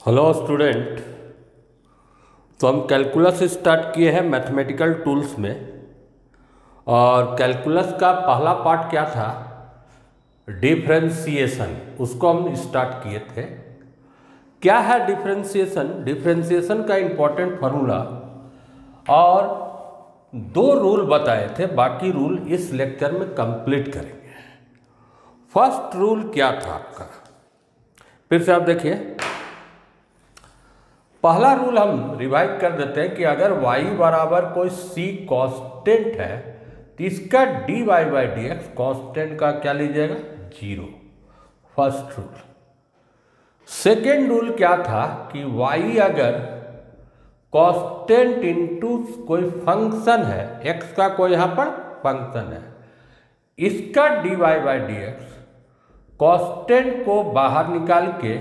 Hello student. तो हम calculus start किए हैं मैथमेटिकल टूल्स में। और कैलकुलस का पहला पार्ट क्या था? डिफरेंशिएशन। उसको हम स्टार्ट किए थे। क्या है डिफरेंशिएशन? डिफरेंशिएशन का इम्पोर्टेंट फार्मूला और दो रूल बताए थे। बाकी रूल इस लेक्चर में कंप्लीट करेंगे। फर्स्ट रूल क्या था आपका? फिर से आप देखिए। पहला रूल हम रिवाइज कर देते हैं कि अगर y बराबर कोई c कांस्टेंट है तो इसका dy by d x constant का क्या लीजिएगा? 0। First rule. सेकेंड रूल क्या था कि y अगर कांस्टेंट इनटू कोई फंक्शन है, x का कोई यहाँ पर फंक्शन है, इसका dy by d x constant को बाहर निकाल के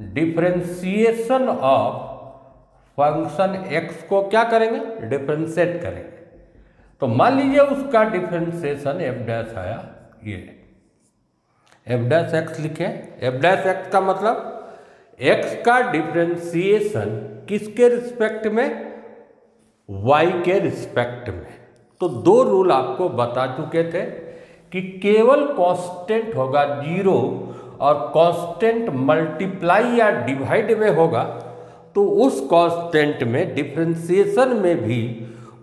डिफरेंशिएशन ऑफ फंक्शन x को क्या करेंगे? डिफरेंशिएट करेंगे। तो मान लीजिए उसका डिफरेंशिएशन f डैश आया, ये f डैश एक्स लिखे। f डैश एक्स का मतलब x का डिफरेंशिएशन किसके रिस्पेक्ट में? y के रिस्पेक्ट में। तो दो रूल आपको बता चुके थे कि केवल कांस्टेंट होगा 0 और कांस्टेंट मल्टीप्लाई या डिवाइड में होगा तो उस कांस्टेंट में डिफरेंशिएशन में भी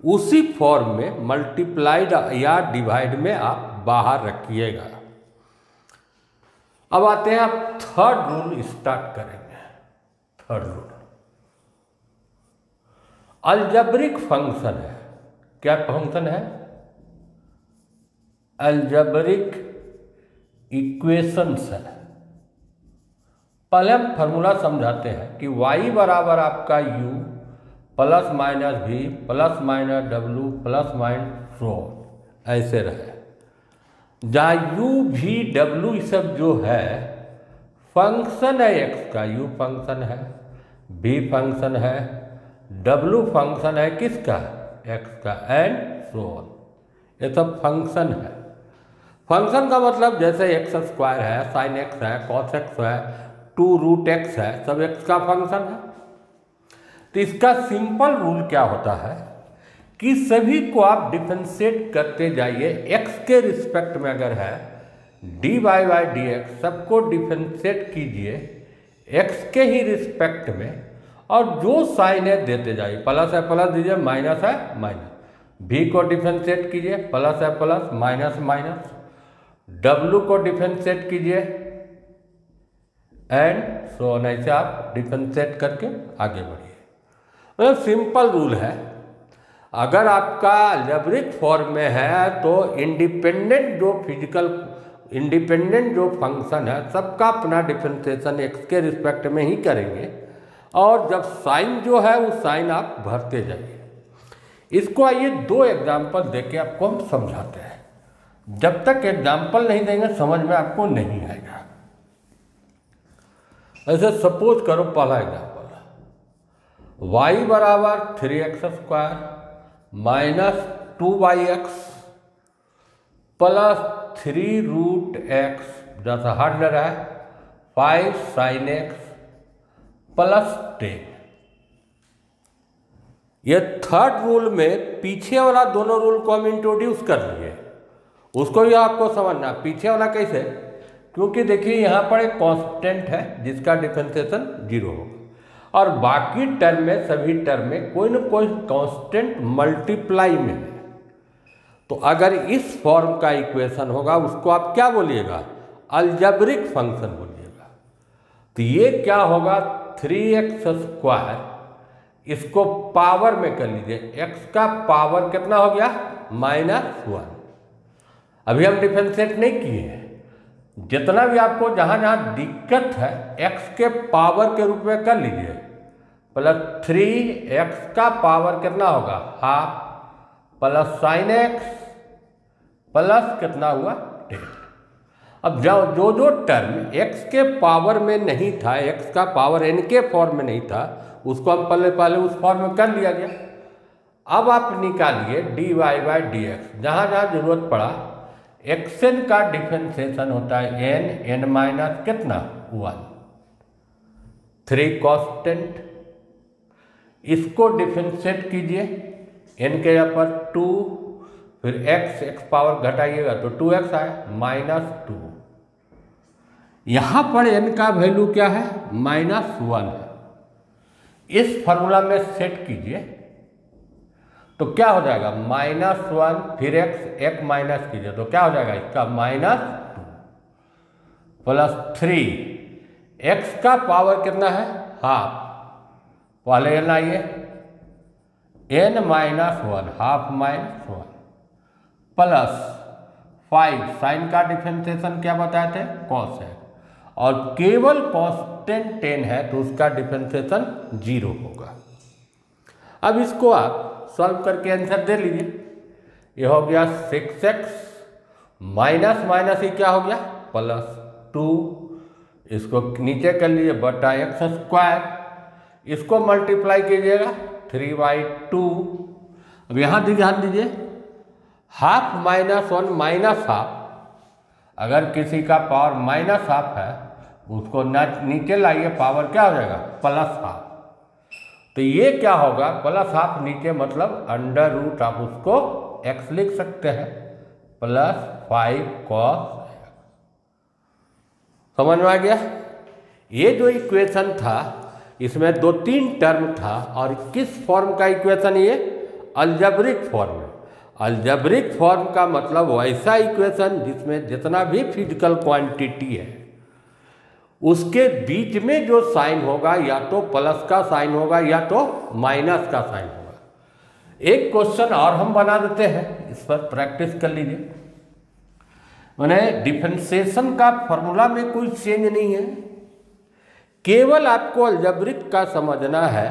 उसी फॉर्म में मल्टीप्लाइड या डिवाइड में आप बाहर रखिएगा। अब आते हैं, आप थर्ड रूल स्टार्ट करेंगे। थर्ड रूल अलजेब्रिक फंक्शन है। क्या फंक्शन है? अलजेब्रिक इक्वेशंस है। पहले हम फॉर्मूला समझाते हैं कि y बराबर आपका u plus minus v plus minus w plus minus rho ऐसे रहे। जहाँ u v w ये सब जो है फंक्शन है x का, u फंक्शन है, v फंक्शन है, w फंक्शन है किसका? x का, एंड सो ऑन। ये सब फंक्शन है। फंक्शन का मतलब जैसे एक्स स्क्वायर है, साइन एक्स है, कॉस एक्स है, 2 रूट एक्स है, सब एक्स का फंक्शन है। तो इसका सिंपल रूल क्या होता है कि सभी को आप डिफरेंशिएट करते जाइए। एक्स के रिस्पेक्ट में अगर है d y by d x, सबको डिफरेंशिएट कीजिए एक्स के ही रिस्पेक्ट में और जो साइन है देते जाइए। प्लस है प्लस दीजिए, माइनस है माइनस। भी को डिफरेंशिएट कीजिए, प्लस है प्लस, माइनस माइनस। डब्लू को डिफरेंशिएट कीजिए एंड सो ऑन। ऐसे आप डिफरेंशिएट करके आगे बढ़िए। मतलब सिंपल रूल है। अगर आपका अलजेब्रिक फॉर्म में है तो इंडिपेंडेंट जो फंक्शन है सबका अपना डिफरेंशिएशन एक्स के रिस्पेक्ट में ही करेंगे। और जब साइन जो है वो साइन आप भरते जाइए। इसको आइए दो एग्जाम्पल देके आपको हम समझाते हैं। जब तक एग्जाम्पल नहीं देंगे समझ में आपको नहीं आएगा। ऐसे सपोज करो, पहला एग्जाम्पल y बराबर 3x square minus 2y(x) plus 3 root x, जैसा हट रहा है 5 sin x प्लस 10। ये थर्ड रूल में पीछे वाला दोनों रूल को हम इंट्रोड्यूस कर लिए, उसको भी आपको समझना। पीछे वाला कैसे? क्योंकि देखिए यहाँ पर एक कांस्टेंट है जिसका डिफरेंशिएशन 0 होगा और बाकी टर्म में, सभी टर्म में कोई न कोई कांस्टेंट मल्टीप्लाई में है। तो अगर इस फॉर्म का इक्वेशन होगा उसको आप क्या बोलिएगा? अलजेब्रिक फंक्शन बोलिएगा। तो ये क्या होगा? 3x स्क्वायर, इसको पावर में कर लीजिए। x का पावर कितना हो गया? -1। अभी हम डिफरेंशिएट नहीं किए हैं। जितना भी आपको जहाँ जहाँ दिक्कत है x के पावर के रूप में कर लीजिए। प्लस 3x का पावर कितना होगा? Half, plus sign x plus कितना हुआ? 10। अब जो जो टर्म x के पावर में नहीं था, x का पावर n के फॉर्म में नहीं था, उसको हम पहले उस फॉर्म में कर लिया गया। अब आप निकालिए d y by d x. जहाँ जहाँ जरूरत पड़ा xn का डिफरेंशिएशन होता है n माइनस कितना? 1। 3 कांस्टेंट, इसको डिफरेंशिएट कीजिए n के यहाँ पर 2, फिर x पावर घटाइएगा तो 2x आए -2। यहाँ पर n का वैल्यू क्या है -1 है। इस फॉर्मूला में सेट कीजिए तो क्या हो जाएगा -1, फिर एक माइनस कीजिए तो क्या हो जाएगा इसका -2 प्लस 3, x का पावर कितना है हाफ, पहले n आइए n -1 हाफ -1 प्लस 5, साइन का डिफरेंशिएशन क्या बताए थे कॉस है, और केवल कांस्टेंट 10 है तो उसका डिफरेंशिएशन 0 होगा। अब इसको आप सॉल्व करके आंसर दे लीजिए। ये हो गया 6x माइनस माइनस ही क्या हो गया +2, इसको नीचे कर लीजिए बटा x², इसको मल्टीप्लाई कीजिएगा 3/2। अब यहाँ ध्यान दीजिए हाफ -1 -हाफ, अगर किसी का पावर -हाफ है उसको नीचे लाइए पावर क्या हो जाएगा +हाफ, तो ये क्या होगा +हाफ नीचे मतलब √ आप उसको x लिख सकते हैं +5 cos। समझ में आ गया। ये जो इक्वेशन था इसमें 2-3 टर्म था, और किस फॉर्म का इक्वेशन ये अलजेब्रिक फॉर्म है। अलजेब्रिक फॉर्म का मतलब वैसा इक्वेशन जिसमें जितना भी फिजिकल क्वांटिटी है उसके बीच में जो साइन होगा या तो प्लस का साइन होगा या तो माइनस का साइन होगा। एक क्वेश्चन और हम बना देते हैं, इस पर प्रैक्टिस कर लीजिए। मैंने डिफरेंशिएशन का फॉर्मूला में कोई चेंज नहीं है, केवल आपको अलजेब्रिक का समझना है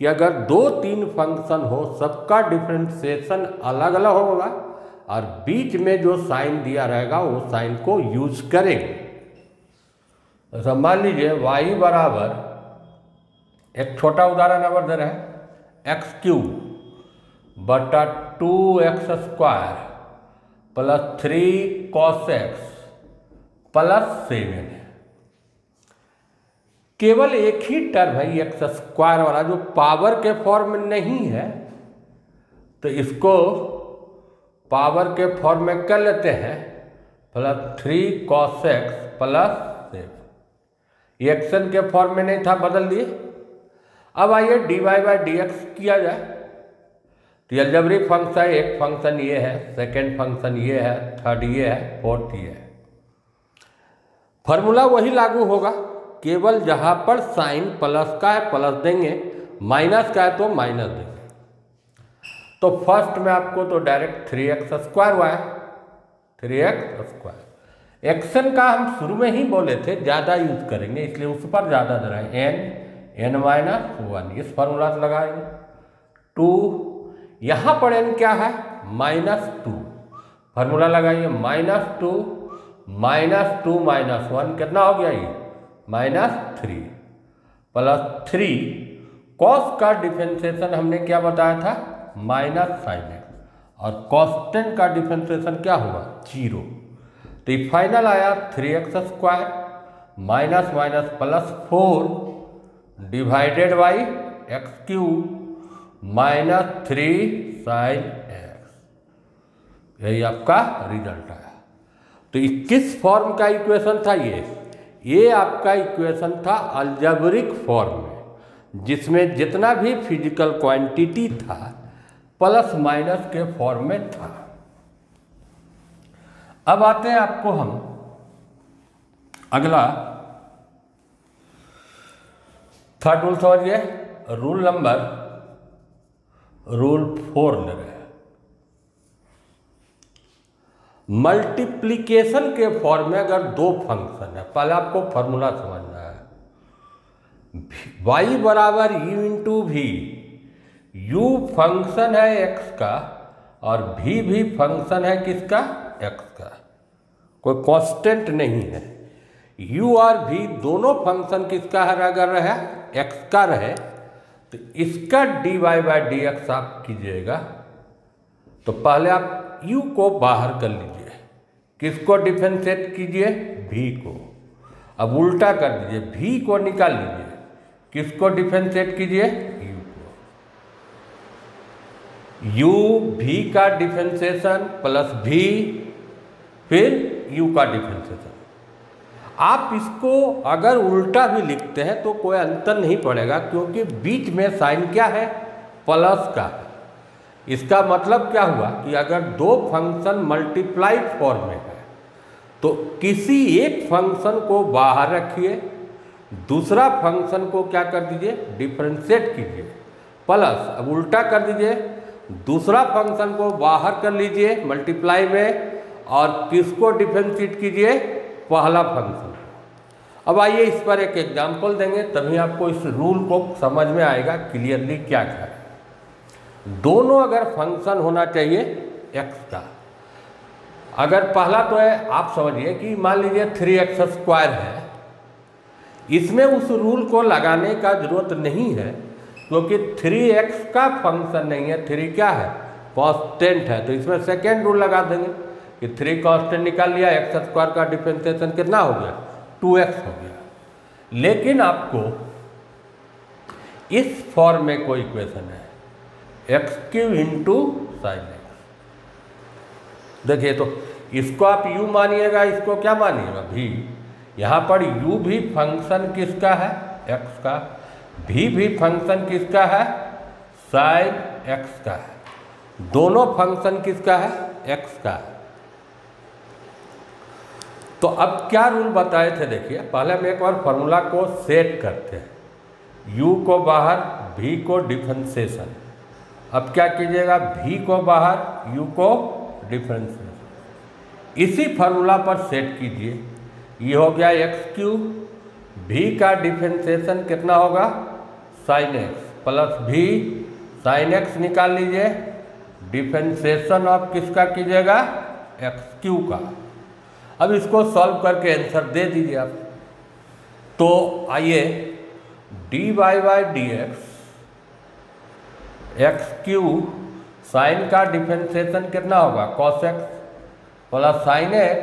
कि अगर 2-3 फंक्शन हो सबका डिफरेंशिएशन अलग अलग होगा और बीच में जो साइन दिया रहेगा वो साइन को यूज करेंगे। तो मान लीजिए y बराबर, एक छोटा उदाहरण नंबर दे रहे हैं x³ बटा 2x² plus 3 cos x plus 7। केवल एक ही टर्म है x² वाला जो पावर के फॉर्म में नहीं है, तो इसको पावर के फॉर्म में कर लेते हैं +3 cos x प्लस 7। ये एक्शन के फॉर्म में नहीं था, बदल दिए। अब आइए dy/dx किया जाए तो अलजेब्रिक फंक्शन, एक फंक्शन ये है, सेकेंड फंक्शन ये है, थर्ड ये है, फोर्थ ये है। फॉर्मूला वही लागू होगा, केवल जहाँ पर साइन प्लस का है प्लस देंगे, माइनस का है तो माइनस देंगे। तो फर्स्ट में आपको तो डायरेक्ट 3x² हुआ है, 3x²। एक्शन का हम शुरू में ही बोले थे ज़्यादा यूज करेंगे इसलिए उस पर ज़्यादा दे रहे हैं n-1, इस फॉर्मूला से लगाएंगे 2, यहाँ पर n क्या है -2, फॉर्मूला लगाइए -2 -2 -1 कितना हो गया ये -3 प्लस 3 कॉस का डिफरेंशिएशन हमने क्या बताया था -sin x, और कांस्टेंट का डिफरेंशिएशन क्या होगा 0। तो ये फाइनल आया 3x² minus minus +4 divided by x³ -3 sin x, यही आपका रिजल्ट आया। तो किस फॉर्म का इक्वेशन था ये आपका इक्वेशन था अलजेब्रिक फॉर्म में, जिसमें जितना भी फिजिकल क्वांटिटी था प्लस माइनस के फॉर्म में था। अब आते हैं आपको हम अगला थर्ड रूल समझिए, रूल 4 ले रहे हैं। मल्टीप्लिकेशन के फॉर्म में अगर 2 फंक्शन है, पहले आपको फॉर्मूला समझना है, y बराबर u into v, u function है x का और v भी फंक्शन है किसका x का, कोई कांस्टेंट नहीं है। u और v दोनों फंक्शन किसका है अगर रहे x का रहे तो इसका dy/dx आप कीजिएगा। तो पहले आप u को बाहर कर लीजिए, किसको डिफरेंशिएट कीजिए v को, अब उल्टा कर दीजिए v को निकाल लीजिए किसको डिफरेंशिएट कीजिए, u को। u v का डिफरेंशिएशन प्लस v फिर u का डिफरेंशिएशन। आप इसको अगर उल्टा भी लिखते हैं तो कोई अंतर नहीं पड़ेगा, क्योंकि बीच में साइन क्या है, प्लस का है। इसका मतलब क्या हुआ कि अगर दो फंक्शन मल्टीप्लाइड फॉर्म में है तो किसी एक फंक्शन को बाहर रखिए, दूसरा फंक्शन को क्या कर दीजिए, डिफरेंशिएट कीजिए, प्लस अब उल्टा कर दीजिए, दूसरा फंक्शन को बाहर कर लीजिए मल्टीप्लाई में और किसको डिफरेंशिएट कीजिए, पहला फंक्शन। अब आइए इस पर एक एग्जांपल देंगे, तभी आपको इस रूल को समझ में आएगा क्लियरली क्या क्या है। दोनों अगर फंक्शन होना चाहिए x का, अगर पहला तो है, आप समझिए कि मान लीजिए 3x² है, इसमें उस रूल को लगाने का जरूरत नहीं है, क्योंकि 3x का फंक्शन नहीं है, 3 क्या है, कांस्टेंट है। तो इसमें सेकेंड रूल लगा देंगे कि 3 कांस्टेंट निकाल लिया, x² का डिफरेंशिएशन कितना हो गया, 2x हो गया। लेकिन आपको इस फॉर्म में कोई इक्वेशन है, x³ इंटू साइन एक्स। देखिए तो इसको आप u मानिएगा, इसको क्या मानिएगा, v। यहाँ पर u भी फंक्शन किसका है, x का, v भी फंक्शन किसका है, साइन x का है। दोनों फंक्शन किसका है, x का है। तो अब क्या रूल बताए थे, देखिए पहले हम एक बार फॉर्मूला को सेट करते हैं, u को बाहर, v को डिफरेंशिएशन। अब क्या कीजिएगा, v को बाहर, u को डिफरेंशिएशन। इसी फार्मूला पर सेट कीजिए, ये हो गया x³, v का डिफरेंशिएशन कितना होगा, sine x plus v sine x निकाल लीजिए, डिफरेंशिएशन ऑफ किसका कीजिएगा, x³ का। अब इसको सॉल्व करके आंसर दे दीजिए आप। तो आइए dy/dx x³ साइन का डिफरेंशिएशन कितना होगा, cos x plus sign x,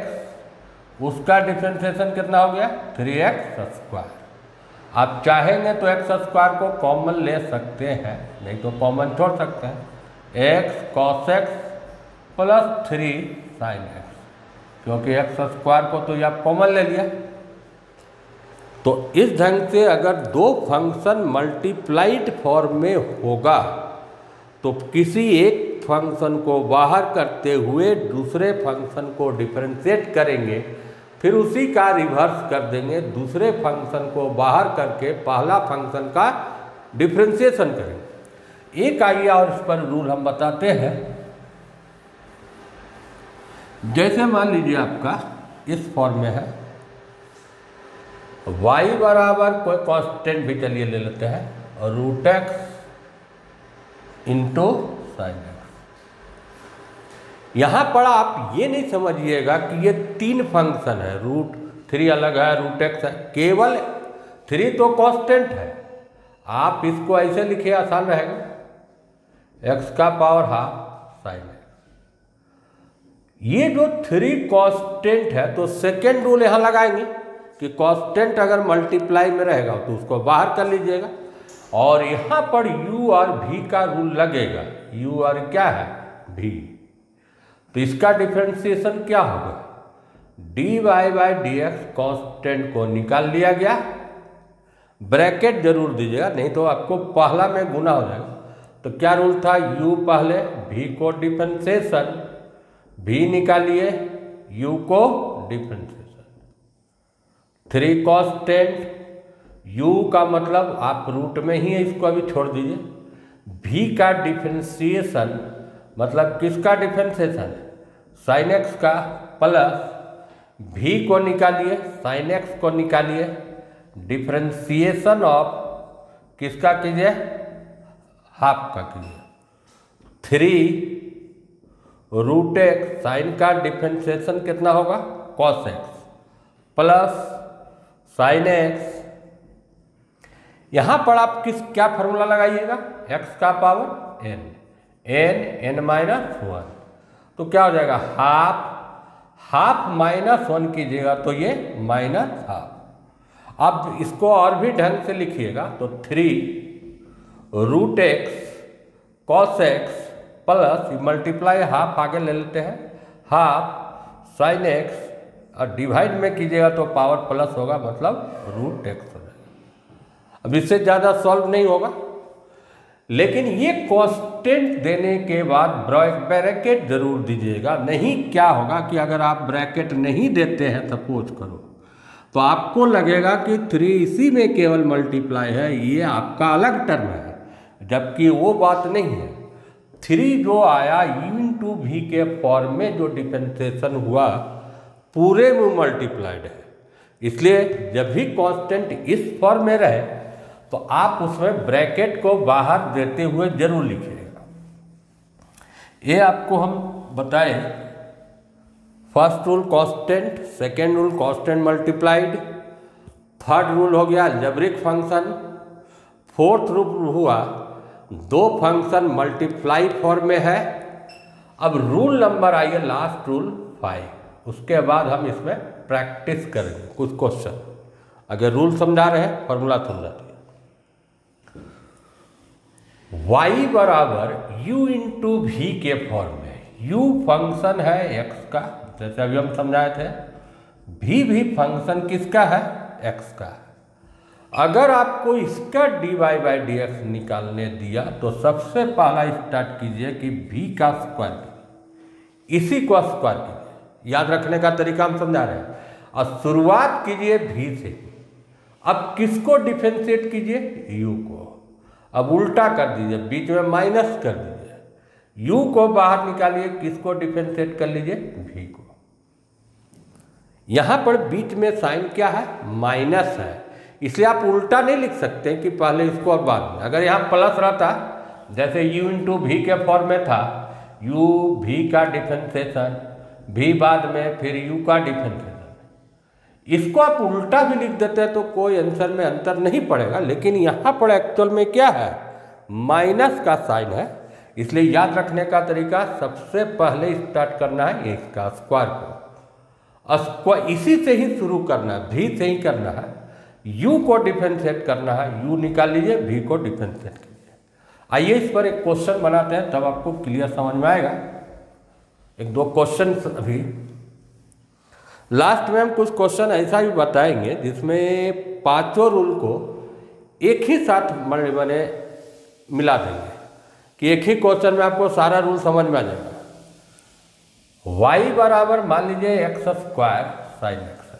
उसका डिफरेंशिएशन कितना हो गया, 3x²। आप चाहेंगे तो x² को कॉमन ले सकते हैं, नहीं तो कॉमन छोड़ सकते हैं, x cos x plus 3 sine x, क्योंकि x² को तो ये आप कॉमन ले लिया। तो इस ढंग से अगर दो फंक्शन मल्टीप्लाइड फॉर्म में होगा तो किसी एक फंक्शन को बाहर करते हुए दूसरे फंक्शन को डिफरेंशिएट करेंगे, फिर उसी का रिवर्स कर देंगे, दूसरे फंक्शन को बाहर करके पहला फंक्शन का डिफरेंशिएशन करेंगे। एक आइए और इस पर रूल हम बताते हैं। जैसे मान लीजिए आपका इस फॉर्म में है, y बराबर कोई कांस्टेंट भी चलिए ले लेते हैं, और √x इंटू साइन एक्स। यहाँ पर आप ये नहीं समझिएगा कि ये 3 फंक्शन है, √3 अलग है, √x है, केवल 3 तो कांस्टेंट है। आप इसको ऐसे लिखिए, आसान रहेगा, x का पावर हाफ साइन एक्स। ये जो 3 कांस्टेंट है तो सेकेंड रूल यहाँ लगाएंगे कि कांस्टेंट अगर मल्टीप्लाई में रहेगा तो उसको बाहर कर लीजिएगा, और यहाँ पर u और v का रूल लगेगा, u और क्या है, v। तो इसका डिफरेंशिएशन क्या होगा, dy/dx कांस्टेंट को निकाल लिया गया, ब्रैकेट जरूर दीजिएगा नहीं तो आपको पहला में गुना हो जाएगा। तो क्या रूल था, u पहले, v को डिफरेंशिएशन, v निकालिए, u को डिफरेंशिएशन। 3 कांस्टेंट, u का मतलब आप रूट में ही है, इसको अभी छोड़ दीजिए। v का डिफरेंशिएशन मतलब किसका डिफरेंशिएशन, साइन x का, प्लस v को निकालिए, साइन x को निकालिए, डिफरेंशिएशन ऑफ किसका कीजिए, हाफ का कीजिए। 3 √x साइन का डिफरेंशिएशन कितना होगा, cos x plus sign x। यहाँ पर आप क्या फॉर्मूला लगाइएगा, x का पावर n, n-1, तो क्या हो जाएगा, हाफ -1 कीजिएगा तो ये -½ अब इसको और भी ढंग से लिखिएगा तो 3√x cos x plus multiply half आगे ले लेते हैं, हाफ sin x और डिवाइड में कीजिएगा तो पावर प्लस होगा, मतलब √x हो जाएगा। अब इससे ज़्यादा सॉल्व नहीं होगा, लेकिन ये कांस्टेंट देने के बाद ब्रैकेट जरूर दीजिएगा। नहीं क्या होगा कि अगर आप ब्रैकेट नहीं देते हैं सपोज करो, तो आपको लगेगा कि 3 इसी में केवल मल्टीप्लाई है, ये आपका अलग टर्म है, जबकि वो बात नहीं है। 3 जो आया u/v के फॉर्म में जो डिफरेंशिएशन हुआ पूरे में मल्टीप्लाइड है, इसलिए जब भी कांस्टेंट इस फॉर्म में रहे तो आप उसमें ब्रैकेट को बाहर देते हुए जरूर लिखिएगा। ये आपको हम बताएं, first rule constant, second rule constant multiplied, third rule हो गया अलजेब्रिक फंक्शन, फोर्थ रूल हुआ 2 फंक्शन मल्टीप्लाई फॉर्म में है। अब रूल नंबर आइए लास्ट रूल 5, उसके बाद हम इसमें प्रैक्टिस करेंगे कुछ क्वेश्चन। अगर रूल समझा रहे हैं फॉर्मूला समझा दिए। y बराबर u/v के फॉर्म में, u फंक्शन है x का, जैसे अभी हम समझाए थे, v भी फंक्शन किसका है, x का है। अगर आपको इसका dy/dx निकालने दिया तो सबसे पहला स्टार्ट कीजिए कि v का स्क्वायर कीजिए, इसी को स्क्वायर कीजिए। याद रखने का तरीका हम समझा रहे हैं। और शुरुआत कीजिए v से। अब किसको डिफरेंशिएट कीजिए, u को। अब उल्टा कर दीजिए, बीच में माइनस कर दीजिए, u को बाहर निकालिए, किसको डिफरेंशिएट कर लीजिए, v को। यहां पर बीच में साइन क्या है, माइनस है, इसलिए आप उल्टा नहीं लिख सकते कि पहले इसको और बाद में। अगर यहाँ प्लस रहता, जैसे u/v के फॉर्म में था, u/v का डिफरेंशिएशन, v बाद में, फिर u का डिफरेंशिएशन, इसको आप उल्टा भी लिख देते हैं तो कोई आंसर में अंतर नहीं पड़ेगा। लेकिन यहाँ पर एक्चुअल में क्या है, माइनस का साइन है, इसलिए याद रखने का तरीका सबसे पहले स्टार्ट करना है इसका स्क्वायर को, स्क्वायर इसी से ही शुरू करना है, v से ही करना है, u को डिफरेंशिएट करना है, u निकाल लीजिए, v को डिफरेंशिएट कीजिए। आइए इस पर एक क्वेश्चन बनाते हैं, तब आपको क्लियर समझ में आएगा। 1-2 क्वेश्चन अभी लास्ट में हम कुछ क्वेश्चन ऐसा भी बताएंगे जिसमें 5 रूल को एक ही साथ बने मिला देंगे कि एक ही क्वेश्चन में आपको सारा रूल समझ में आ जाएगा। y बराबर मान लीजिए x² sin x है।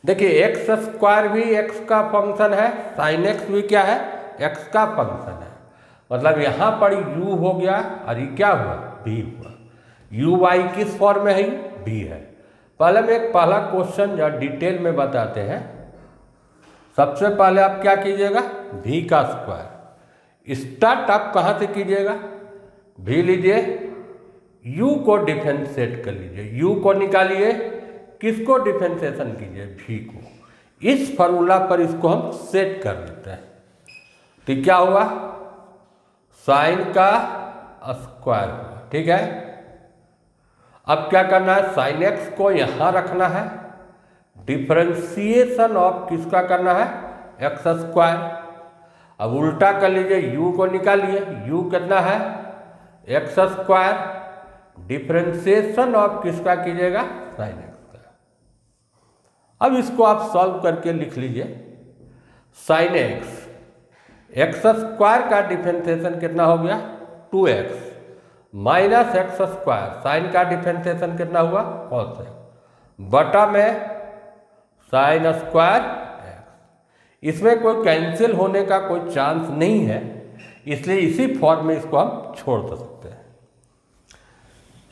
देखिए x² भी x का फंक्शन है, sin x भी क्या है, x का फंक्शन है। मतलब यहाँ पर u हो गया और ये क्या हुआ, v हुआ। u/y किस फॉर्म में है, v है। पहले में एक पहला क्वेश्चन या डिटेल में बताते हैं। सबसे पहले आप क्या कीजिएगा, v का स्क्वायर स्टार्ट आप कहाँ से कीजिएगा, v लीजिए, u को डिफरेंशिएट कर लीजिए, u को निकालिए, किसको डिफरेंशिएशन कीजिए, v को। इस फॉर्मूला पर इसको हम सेट कर देते हैं तो क्या हुआ, साइन का स्क्वायर हुआ, ठीक है। अब क्या करना है, साइन x को यहां रखना है, डिफरेंशिएशन ऑफ किसका करना है, x²। अब उल्टा कर लीजिए, u को निकालिए, u कितना है, x², डिफरेंशिएशन ऑफ किसका कीजिएगा, साइन x का। अब इसको आप सॉल्व करके लिख लीजिए, साइन x² का डिफरेंशिएशन कितना हो गया, 2x माइनस x², साइन का डिफरेंशिएशन कितना हुआ, cos x, बटा में साइन स्क्वायर x। इसमें कोई कैंसिल होने का कोई चांस नहीं है, इसलिए इसी फॉर्म में इसको हम छोड़ सकते हैं।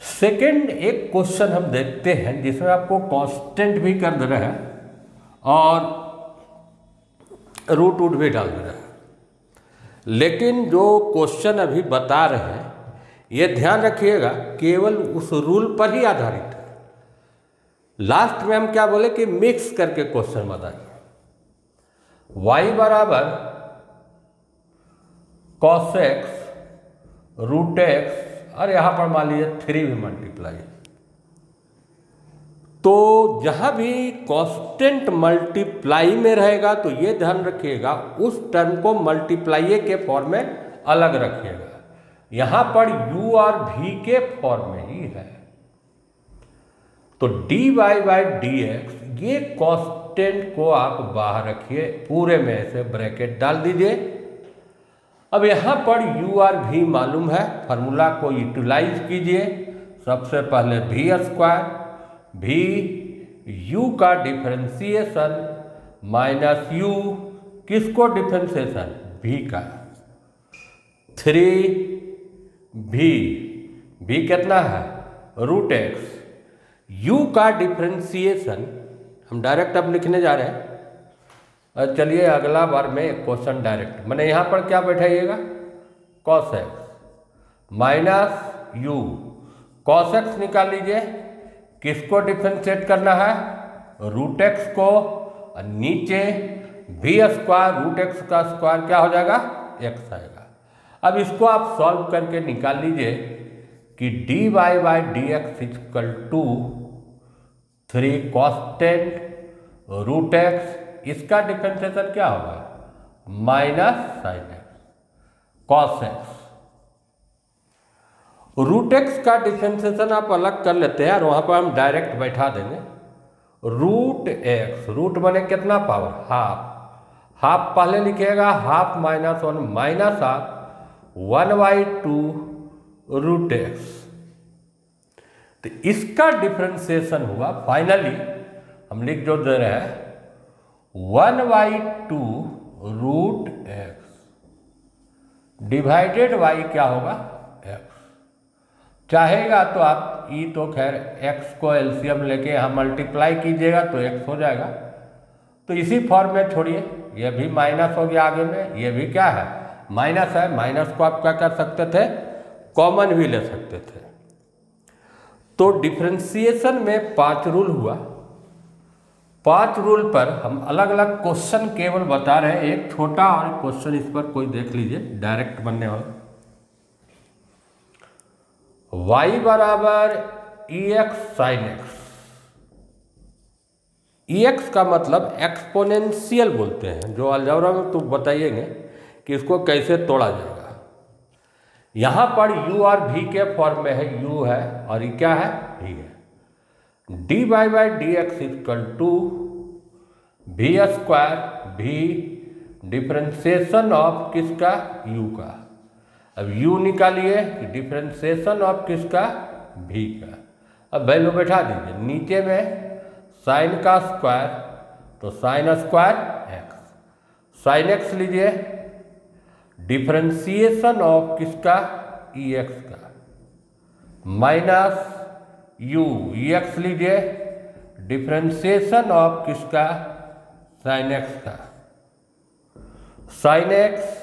सेकंड एक क्वेश्चन हम देखते हैं जिसमें आपको कांस्टेंट भी कर दे रहा है और रूट भी डाल दे रहा है। लेकिन जो क्वेश्चन अभी बता रहे हैं ये ध्यान रखिएगा केवल उस रूल पर ही आधारित है। लास्ट में हम क्या बोले कि मिक्स करके क्वेश्चन बताइए। y बराबर cos x रूट x और यहां पर मान लीजिए 3 भी मल्टीप्लाई, तो जहाँ भी कांस्टेंट मल्टीप्लाई में रहेगा तो ये ध्यान रखिएगा उस टर्म को मल्टीप्लाई के फॉर्म में अलग रखिएगा। यहाँ पर u और v के फॉर्म में ही है। तो dy बाई dx ये कांस्टेंट को आप बाहर रखिए, पूरे में ऐसे ब्रैकेट डाल दीजिए। अब यहाँ पर u और v मालूम है, फार्मूला को यूटिलाइज कीजिए। सबसे पहले v स्क्वायर, v u का डिफरेंशिएशन माइनस u किसको डिफरेंशिएशन v का, 3v कितना है रूट एक्स, u का डिफरेंशिएशन हम डायरेक्ट अब लिखने जा रहे हैं। चलिए अगला बार में एक क्वेश्चन डायरेक्ट, मैंने यहाँ पर क्या बैठाइएगा cos x minus u, cos x निकाल लीजिए, किसको डिफरेंशिएट करना है रूट एक्स को, और नीचे v स्क्वायर रूट एक्स का स्क्वायर क्या हो जाएगा x आएगा। अब इसको आप सॉल्व करके निकाल लीजिए कि dy by dx equal to 3 constant root x, इसका डिफरेंशिएशन क्या होगा minus sine x cos x. Root x का डिफरेंशिएशन आप अलग कर लेते हैं और वहां पर हम डायरेक्ट बैठा देंगे रूट एक्स, रूट बने कितना पावर हाफ, हाफ पहले लिखिएगा half minus 1 minus half 1/2 root x. तो इसका डिफरेंशिएशन हुआ फाइनली हम लिख जो दे रहे हैं 1/2 रूट एक्स डिवाइडेड बाई क्या होगा एक्स। चाहेगा तो आप ई तो खैर एक्स को एलसीएम लेके यहाँ मल्टीप्लाई कीजिएगा तो एक्स हो जाएगा, तो इसी फॉर्म में छोड़िए। ये भी माइनस हो गया, आगे में ये भी क्या है माइनस है, माइनस को आप क्या कर सकते थे कॉमन भी ले सकते थे। तो डिफरेंशिएशन में 5 रूल हुआ, 5 रूल पर हम अलग अलग क्वेश्चन केवल बता रहे हैं। एक छोटा और क्वेश्चन इस पर कोई देख लीजिए डायरेक्ट बनने वाला। y बराबर ex sin x, ex का मतलब एक्सपोनेंशियल बोलते हैं, जो अलजेब्रा में तो बताइएंगे कि इसको कैसे तोड़ा जाएगा। यहाँ पर u और v के फॉर्म में है, u है और ये क्या है v है। dy by dx equal to v square, v differentiation of किसका u का। अब u निकालिए डिफरेंशिएशन ऑफ किसका v का। अब वैल्यू बैठा दीजिए, नीचे में साइन का स्क्वायर तो sine square x, sine x लीजिए डिफरेंशिएशन ऑफ किसका ex का, माइनस u ex लीजिए डिफरेंशिएशन ऑफ किसका साइन x का, साइन x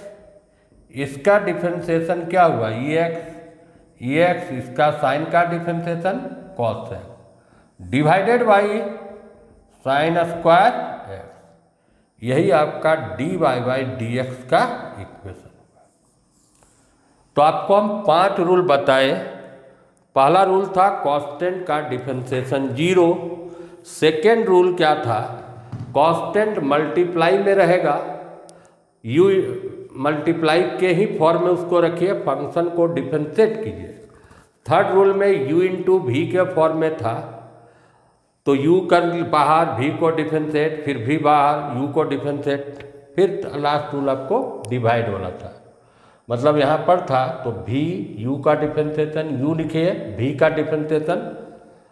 इसका डिफरेंशिएशन क्या हुआ ex, इसका साइन का differentiation cos x divided by sine square x, यही आपका dy बाई dx का इक्वेशन होगा। तो आपको हम 5 रूल बताए। पहला रूल था कांस्टेंट का डिफरेंशिएशन 0, सेकेंड रूल क्या था कांस्टेंट मल्टीप्लाई में रहेगा, u मल्टीप्लाई के ही फॉर्म में उसको रखिए, फंक्शन को डिफरेंशिएट कीजिए। थर्ड रूल में u इंटू v के फॉर्म में था तो u कर बाहर, v को डिफरेंशिएट, फिर v बाहर, u को डिफरेंशिएट, फिर लास्ट रूल आपको डिवाइड वाला था। मतलब यहाँ पर था तो v u का डिफरेंशिएशन, u लिखिए v का डिफरेंशिएशन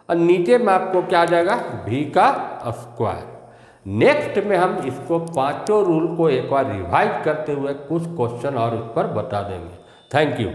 और नीचे में आपको क्या आ जाएगा v का स्क्वायर। नेक्स्ट में हम इसको 5 रूल को एक बार रिवाइज करते हुए कुछ क्वेश्चन और उस पर बता देंगे। Thank you.